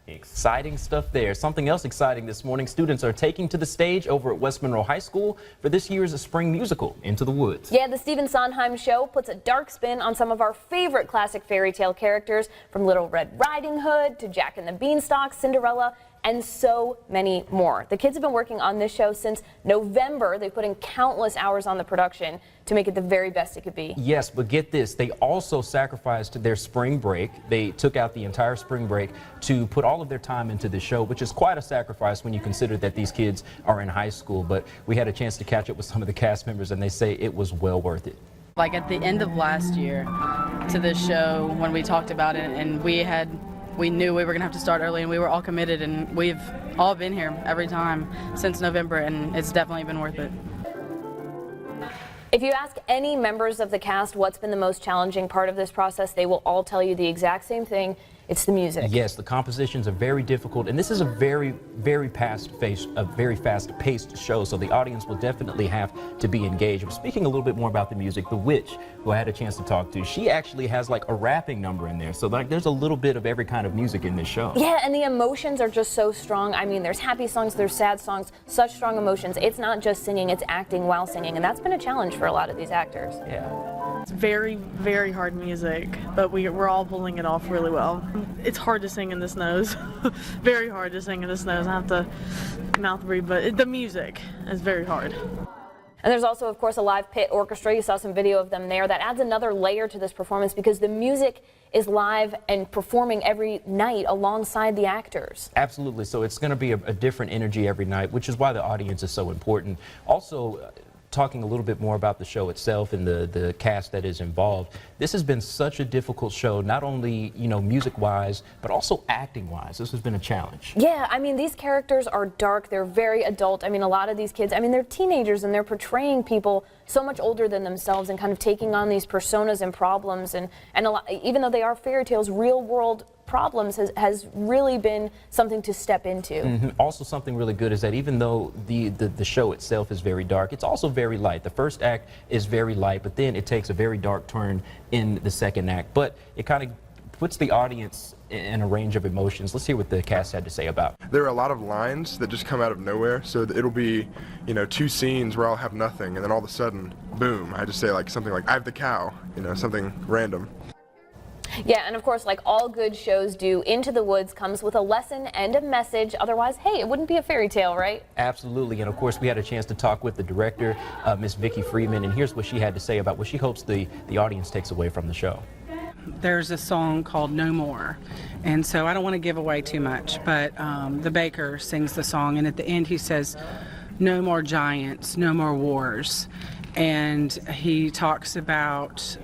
Exciting stuff there. Something else exciting this morning. Students are taking to the stage over at West Monroe High School for this year's spring musical, Into the Woods. Yeah, the Stephen Sondheim show puts a dark spin on some of our favorite classic fairy tale characters, from Little Red Riding Hood to Jack and the Beanstalk, Cinderella, and so many more. The kids have been working on this show since November. They put in countless hours on the production to make it the very best it could be. Yes, but get this, they also sacrificed their spring break. They took out the entire spring break to put all of their time into the show, which is quite a sacrifice when you consider that these kids are in high school. But we had a chance to catch up with some of the cast members, and they say it was well worth it. Like at the end of last year to this show, when we talked about it, and we knew we were going to have to start early, and we were all committed, and we've all been here every time since November, and it's definitely been worth it. If you ask any members of the cast what's been the most challenging part of this process, they will all tell you the exact same thing. It's the music. Yes, the compositions are very difficult, and this is a very fast-paced show, so the audience will definitely have to be engaged. Speaking a little bit more about the music, the witch, who I had a chance to talk to, she actually has like a rapping number in there, so like there's a little bit of every kind of music in this show. Yeah, and the emotions are just so strong. I mean, there's happy songs, there's sad songs, such strong emotions. It's not just singing, it's acting while singing, and that's been a challenge for a lot of these actors. Yeah. It's very, very hard music, but we're all pulling it off really well. It's hard to sing in the snows. Very hard to sing in the snows. I have to mouth breathe, but the music is very hard. And there's also, of course, a live pit orchestra. You saw some video of them there. That adds another layer to this performance because the music is live and performing every night alongside the actors. Absolutely. So it's going to be a different energy every night, which is why the audience is so important. Also, talking a little bit more about the show itself and the cast that is involved, this has been such a difficult show, not only, you know, music-wise, but also acting-wise. This has been a challenge. Yeah, I mean, these characters are dark. They're very adult. I mean, a lot of these kids, I mean, they're teenagers, and they're portraying people so much older than themselves and kind of taking on these personas and problems. And a lot, even though they are fairy tales, real-world problems has really been something to step into. Also, something really good is that even though the show itself is very dark, it's also very light. The first act is very light, but then it takes a very dark turn in the second act. But it kind of puts the audience in a range of emotions. Let's hear what the cast had to say about it. There are a lot of lines that just come out of nowhere, so it'll be, you know, two scenes where I'll have nothing, and then all of a sudden, boom, I just say like something like, I have the cow, you know, something random. Yeah, and of course, like all good shows do, Into the Woods comes with a lesson and a message. Otherwise, hey, it wouldn't be a fairy tale, right? Absolutely. And of course, we had a chance to talk with the director, Miss Vicki Freeman, and here's what she had to say about what she hopes the audience takes away from the show. There's a song called No More, and so I don't want to give away too much, but the baker sings the song, and at the end he says, "No more giants, no more wars." And he talks about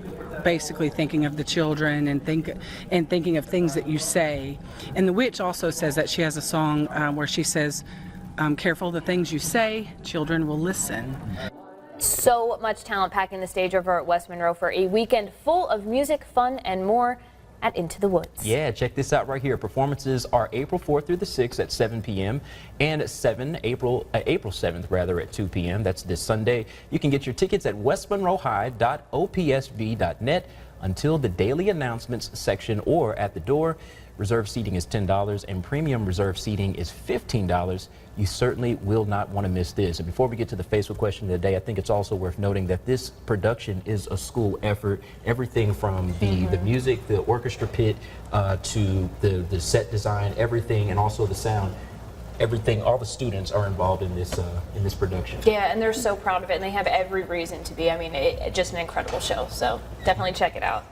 basically thinking of the children and thinking of things that you say. And the witch also says that she has a song where she says, "Careful the things you say, children will listen." So much talent packing the stage over at West Monroe for a weekend full of music, fun, and more at Into the Woods. Yeah, check this out right here. Performances are April 4th through the 6th at 7 p.m. and April 7th rather at 2 p.m. That's this Sunday. You can get your tickets at westmonroehigh.opsv.net until the daily announcements section or at the door. Reserved seating is $10 and premium reserved seating is $15. You certainly will not want to miss this. And before we get to the Facebook question of the day, I think it's also worth noting that this production is a school effort. Everything from the music, the orchestra pit, to the set design, everything, and also the sound. Everything, all the students are involved in this production. Yeah, and they're so proud of it, and they have every reason to be. I mean, just an incredible show, so definitely check it out.